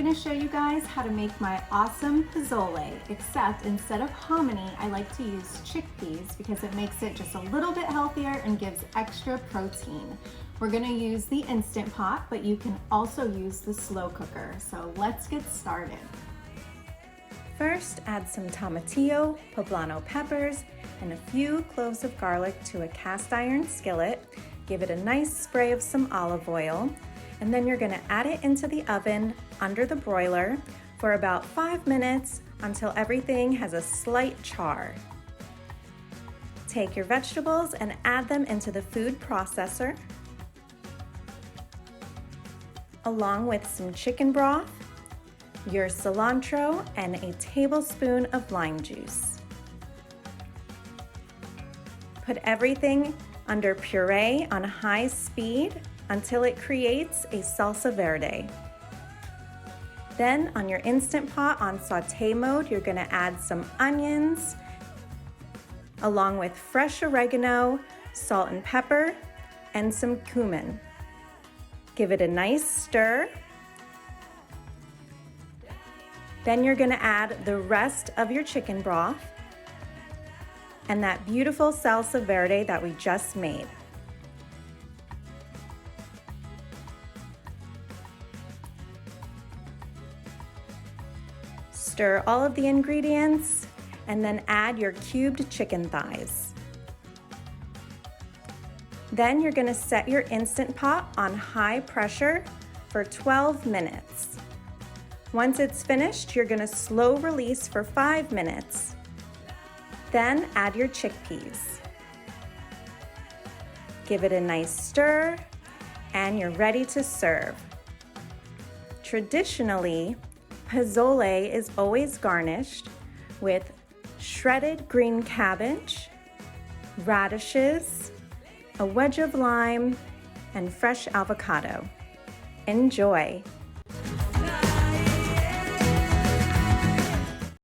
going to show you guys how to make my awesome pozole, except instead of hominy, I like to use chickpeas because it makes it just a little bit healthier and gives extra protein. We're going to use the Instant Pot, but you can also use the slow cooker. So let's get started. First, add some tomatillo, poblano peppers, and a few cloves of garlic to a cast iron skillet. Give it a nice spray of some olive oil, and then you're going to add it into the oven under the broiler for about 5 minutes until everything has a slight char. Take your vegetables and add them into the food processor, along with some chicken broth, your cilantro, and a tablespoon of lime juice. Put everything under puree on high speed until it creates a salsa verde. Then on your Instant Pot on saute mode, you're gonna add some onions, along with fresh oregano, salt and pepper, and some cumin. Give it a nice stir. Then you're gonna add the rest of your chicken broth and that beautiful salsa verde that we just made. Stir all of the ingredients and then add your cubed chicken thighs. Then you're gonna set your Instant Pot on high pressure for 12 minutes. Once it's finished, you're gonna slow release for 5 minutes. Then add your chickpeas. Give it a nice stir, and you're ready to serve. Traditionally, pozole is always garnished with shredded green cabbage, radishes, a wedge of lime, and fresh avocado. Enjoy!